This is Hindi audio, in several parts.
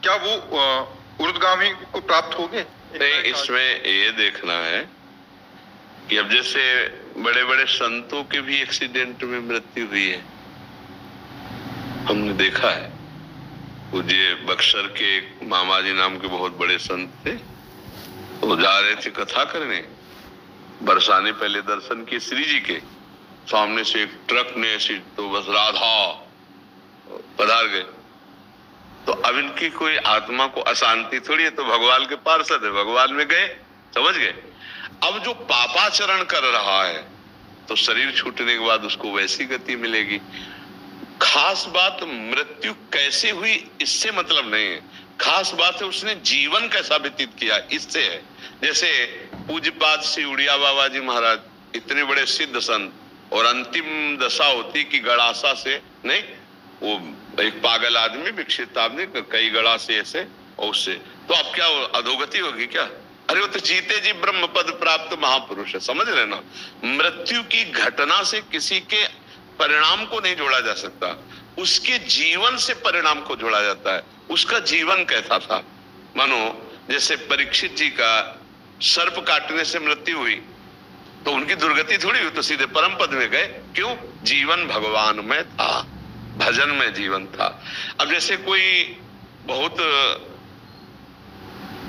क्या वो ऊर्ध्वगामी को प्राप्त होंगे? नहीं, इसमें ये देखना है कि अब जैसे बड़े बड़े संतों के भी एक्सीडेंट में मृत्यु हुई है, हमने देखा है। पूज्य बक्सर के मामा जी नाम के बहुत बड़े संत थे, वो जा रहे थे कथा करने, बरसाने पहले दर्शन किए श्री जी के, सामने से एक ट्रक ने ऐसी तो बस राधा पधार गए। तो अब इनकी कोई आत्मा को अशांति थोड़ी है, तो भगवान के पार्षद है, भगवान में गए, समझ गए। अब जो पापाचरण कर रहा है तो शरीर छूटने के बाद उसको वैसी गति मिलेगी। खास बात मृत्यु कैसे हुई इससे मतलब नहीं है, खास बात है उसने जीवन कैसा व्यतीत किया, इससे है। जैसे पूज्यपाद श्री उड़िया बाबा जी महाराज इतने बड़े सिद्ध संत, और अंतिम दशा होती कि गड़ासा से नहीं, वो एक पागल आदमी विकसित आदमी कई गड़ा से ऐसे और उससे, तो अब क्या अधोगति होगी क्या? अरे वो तो जीते जी ब्रह्म पद प्राप्त महापुरुष है, समझ रहे ना। मृत्यु की घटना से किसी के परिणाम को नहीं जोड़ा जा सकता, उसके जीवन से परिणाम को जोड़ा जाता है। उसका जीवन कैसा था? मानो जैसे परीक्षित जी का सर्प काटने से मृत्यु हुई, तो उनकी दुर्गति थोड़ी हुई, तो सीधे परम पद में गए। क्यों? जीवन भगवान में था, भजन में जीवन था। अब जैसे कोई बहुत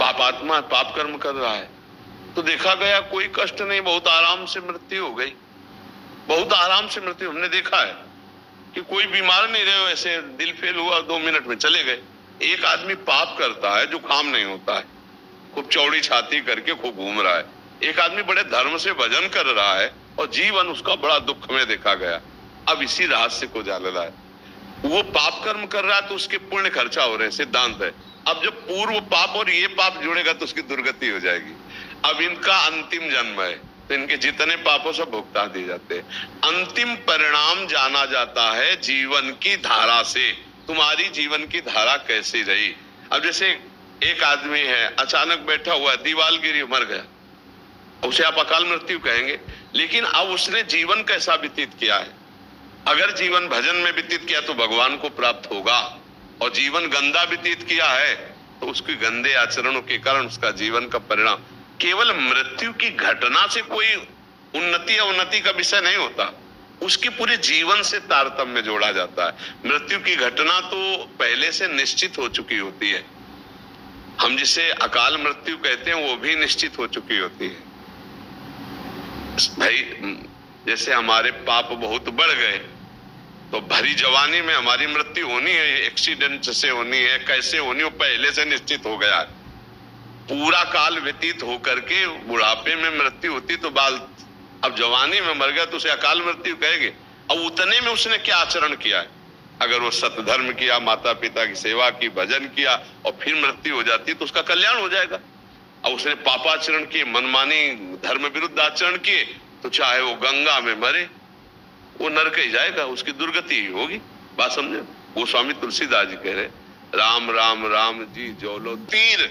पापात्मा पाप कर्म कर रहा है, तो देखा गया कोई कष्ट नहीं, बहुत आराम से मृत्यु हो गई, बहुत आराम से मृत्यु। हमने देखा है कि कोई बीमार नहीं रहे, ऐसे दिल फेल हुआ 2 मिनट में चले गए। एक आदमी पाप करता है, जुकाम नहीं होता है, खूब चौड़ी छाती करके खूब घूम रहा है। एक आदमी बड़े धर्म से भजन कर रहा है और जीवन उसका बड़ा दुख में देखा गया। अब इसी रहस्य को जान रहा है, वो पाप कर्म कर रहा है तो उसके पुण्य खर्चा हो रहे हैं, सिद्धांत है। अब जब पूर्व पाप और ये पाप जुड़ेगा तो उसकी दुर्गति हो जाएगी। अब इनका अंतिम जन्म है, तो इनके जितने पापों सब भुगता दिए जाते हैं। अंतिम परिणाम जाना जाता है जीवन की धारा से, तुम्हारी जीवन की धारा कैसी रही। अब जैसे एक आदमी है, अचानक बैठा हुआ, दीवार गिरी, मर गया, उसे आप अकाल मृत्यु कहेंगे, लेकिन अब उसने जीवन कैसा व्यतीत किया है? अगर जीवन भजन में व्यतीत किया तो भगवान को प्राप्त होगा, और जीवन गंदा व्यतीत किया है तो उसके गंदे आचरणों के कारण उसका जीवन का परिणाम। केवल मृत्यु की घटना से कोई उन्नति या उन्नति का विषय नहीं होता, उसके पूरे जीवन से तारतम्य जोड़ा जाता है। मृत्यु की घटना तो पहले से निश्चित हो चुकी होती है, हम जिसे अकाल मृत्यु कहते हैं वो भी निश्चित हो चुकी होती है। भाई जैसे हमारे पाप बहुत बढ़ गए तो भरी जवानी में हमारी मृत्यु होनी है, एक्सीडेंट से होनी है, कैसे होनी हो पहले से निश्चित हो गया। पूरा काल व्यतीत होकर के बुढ़ापे में मृत्यु होती तो बाल, अब जवानी में मर गया तो उसे अकाल मृत्यु कहेंगे। अब उतने में उसने क्या आचरण किया है? अगर वो सतधर्म किया, माता पिता की सेवा की, भजन किया और फिर मृत्यु हो जाती तो उसका कल्याण हो जाएगा। अब उसने पापाचरण किए, मनमानी धर्म विरुद्ध आचरण किए, तो चाहे वो गंगा में मरे वो नरक ही जाएगा, उसकी दुर्गति ही होगी। बात समझे? वो स्वामी तुलसीदास जी कह रहे, राम राम राम जी जोलो तीर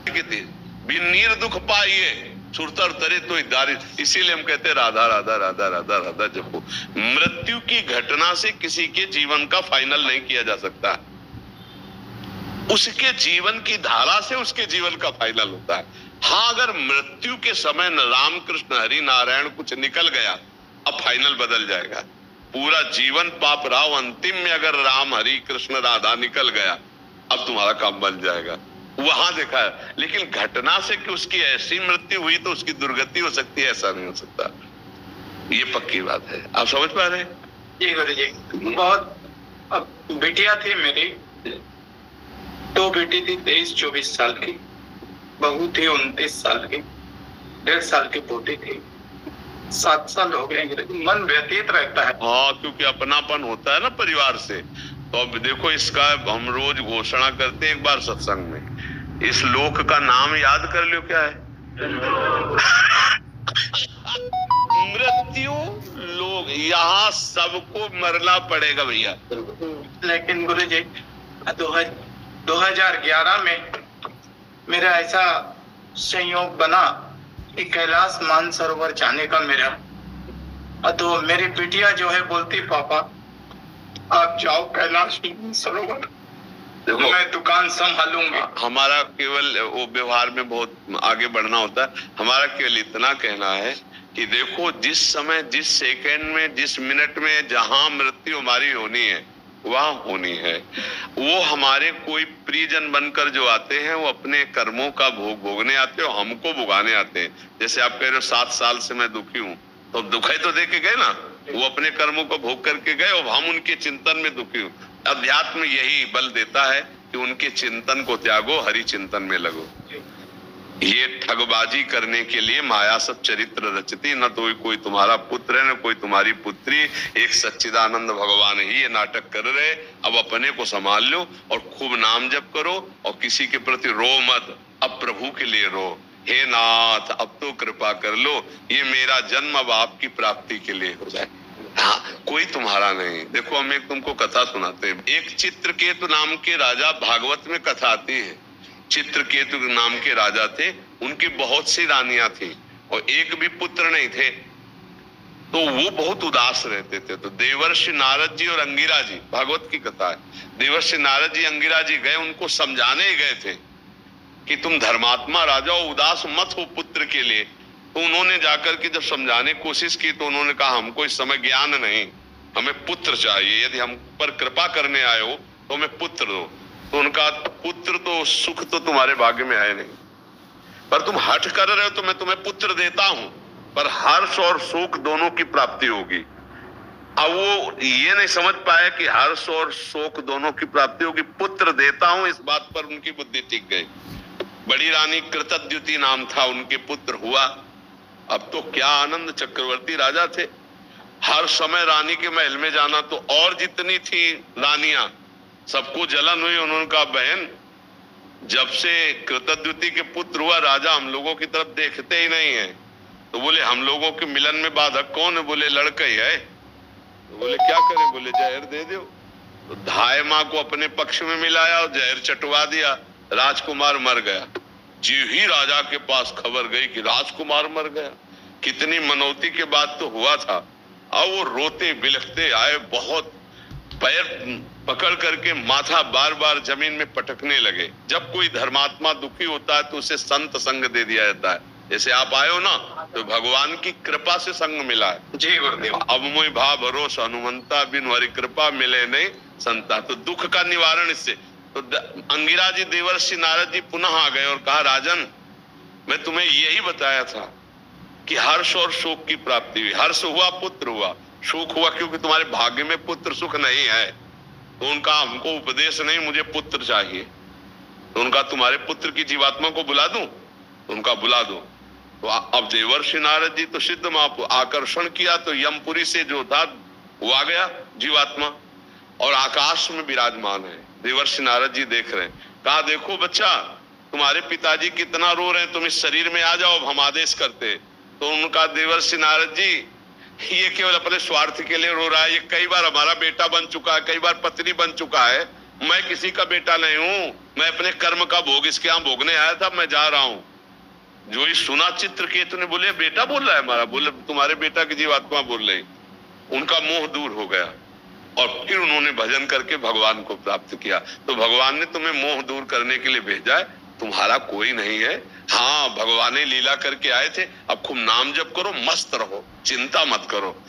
बिन नीर दुख पाइए सुरतर तरे तो दारिद। इसीलिए हम कहते हैं राधा राधा राधा राधा राधा जपो। मृत्यु की घटना से किसी के जीवन का फाइनल नहीं किया जा सकता, उसके जीवन की धारा से उसके जीवन का फाइनल होता है। हाँ, अगर मृत्यु के समय न राम कृष्ण हरि नारायण कुछ निकल गया, अब फाइनल बदल जाएगा। पूरा जीवन पाप रहा, अंतिम में अगर राम हरि कृष्ण राधा निकल गया, अब तुम्हारा काम बन जाएगा। वहां देखा है, लेकिन घटना से कि उसकी ऐसी मृत्यु हुई तो उसकी दुर्गति हो सकती है, ऐसा नहीं हो सकता। ये पक्की बात है, आप समझ पा रहे हैं? जी गुरु जी। बहुत, अब बिटिया थी मेरी, 2 बेटी थी, 23-24 साल की, बहू थी 29 साल की, 1.5 साल की पोती थी। 7 साल हो गए, मन व्यतीत रहता है। हाँ, क्योंकि अपनापन होता है ना परिवार से। तो अब देखो, इसका हम रोज घोषणा करते हैं एक बार सत्संग में, इस लोक का नाम याद कर लो, क्या है? मृत्यु लोग, यहाँ सबको मरना पड़ेगा भैया। लेकिन गुरु जी 2011 में मेरा ऐसा संयोग बना कि कैलाश मानसरोवर जाने का मेरा, तो मेरी बिटिया जो है बोलती, पापा आप जाओ कैलाश मानसरोवर। देखो, मैं दुकान संभालूंगी। हमारा केवल वो व्यवहार में बहुत आगे बढ़ना होता है। हमारा केवल इतना कहना है कि देखो, जिस समय, जिस सेकंड में, जिस मिनट में जहां मृत्यु हमारी होनी है वहां होनी है। वो हमारे कोई प्रियजन बनकर जो आते हैं वो अपने कर्मों का भोग भोगने आते हैं और हमको भुगाने आते हैं। जैसे आप कह रहे हो 7 साल से मैं दुखी हूं, तो दुखाई तो दे के गए ना, वो अपने कर्मों को भोग करके गए और हम उनके चिंतन में दुखी हूं। अध्यात्म यही बल देता है कि उनके चिंतन को त्यागो, हरि चिंतन में लगो। ये ठगबाजी करने के लिए माया सब चरित्र रचती, न तो कोई तुम्हारा पुत्र है न कोई तुम्हारी पुत्री, एक सच्चिदानंद भगवान ही ये नाटक कर रहे। अब अपने को संभाल लो और खूब नाम जप करो और किसी के प्रति रो मत, अब प्रभु के लिए रो, हे नाथ अब तो कृपा कर लो, ये मेरा जन्म अब आपकी प्राप्ति के लिए हो जाए। हाँ, कोई तुम्हारा नहीं। देखो, हम एक तुमको कथा सुनाते हैं। एक चित्रकेतु नाम के राजा, भागवत में कथा आती है। चित्रकेतु नाम के राजा थे, उनकी बहुत सी रानियां थी और एक भी पुत्र नहीं थे, तो वो बहुत उदास रहते थे। तो देवर्षि नारद जी और अंगिरा जी, भागवत की कथा है, देवर्षि नारद जी अंगिरा जी गए, उनको समझाने गए थे कि तुम धर्मात्मा राजा हो, उदास मत हो पुत्र के लिए। तो उन्होंने जाकर के जब समझाने की कोशिश की तो उन्होंने कहा हमको इस समय ज्ञान नहीं, हमें पुत्र चाहिए, यदि हम पर कृपा करने आए हो तो हमें पुत्र दो। तो उनका पुत्र तो सुख तो तुम्हारे भाग्य में है नहीं, पर तुम हठ कर रहे हो तो मैं तुम्हें पुत्र देता हूं, पर हर्ष और शोक दोनों की प्राप्ति होगी। अब वो ये नहीं समझ पाए कि हर्ष और शोक दोनों की प्राप्ति होगी, पुत्र देता हूं, इस बात पर उनकी बुद्धि टिक गई। बड़ी रानी कृतद्युति नाम था, उनके पुत्र हुआ। अब तो क्या आनंद, चक्रवर्ती राजा थे, हर समय रानी के महल में जाना। तो और जितनी थी रानियां सबको जलन हुई। उन्होंने कहा बहन, जब से कृतद्युति के पुत्र हुआ राजा हम लोगों की तरफ देखते ही नहीं है। तो बोले हम लोगों के मिलन में बाधक कौन है? बोले लड़का ही है। तो बोले क्या करें? बोले जहर दे दो। तो धाय माँ को अपने पक्ष में मिलाया और जहर चटवा दिया, राजकुमार मर गया। जी ही राजा के पास खबर गई कि राजकुमार मर गया। कितनी मनौती के बाद तो हुआ था। अब वो रोते बिलखते आए, बहुत पैर पकड़ करके माथा बार बार जमीन में पटकने लगे। जब कोई धर्मात्मा दुखी होता है तो उसे संत संग दे दिया जाता है। जैसे आप आए हो ना, तो भगवान की कृपा से संग मिला है। जी गुरुदेव। अब मोहि भाव भरोसा हनुमंता, बिन हरि कृपा मिले नहीं संता। तो दुख का निवारण इससे। तो अंगिरा जी, देवर्षि नारद जी पुनः आ गए और कहा राजन, मैं तुम्हें यही बताया था कि हर्ष और शोक की प्राप्ति हुई। हर्ष हुआ, पुत्र हुआ, शोक हुआ क्योंकि तुम्हारे भाग्य में पुत्र सुख नहीं है। तो उनका हमको उपदेश नहीं, मुझे पुत्र चाहिए। तो उनका तुम्हारे पुत्र की जीवात्मा को बुला दूं? तो उनका बुला दो। तो अब देवर्षि नारद जी तो सिद्ध मां आकर्षण किया, तो यमपुरी से जो था वो आ गया जीवात्मा और आकाश में विराजमान है। देवर्षि नारद जी देख रहे हैं। कहा देखो बच्चा, तुम्हारे पिताजी कितना रो रहे हैं, तुम इस शरीर में आ जाओ, हम आदेश करते। तो उनका देवर्षि नारद जी, ये केवल अपने स्वार्थ के लिए रो रहा है। ये कई बार हमारा बेटा बन चुका है, कई बार पत्नी बन चुका है, मैं किसी का बेटा नहीं हूं, मैं अपने कर्म का भोग इसके यहाँ भोगने आया था, मैं जा रहा हूं। जो ही सुना चित्रकेतु ने, बोले बेटा बोल रहा है हमारा? बोले तुम्हारे बेटा की जीवात्मा बोल रही। उनका मोह दूर हो गया और फिर उन्होंने भजन करके भगवान को प्राप्त किया। तो भगवान ने तुम्हें मोह दूर करने के लिए भेजा है, तुम्हारा कोई नहीं है। हाँ, भगवान ने लीला करके आए थे। अब खूब नाम जप करो, मस्त रहो, चिंता मत करो।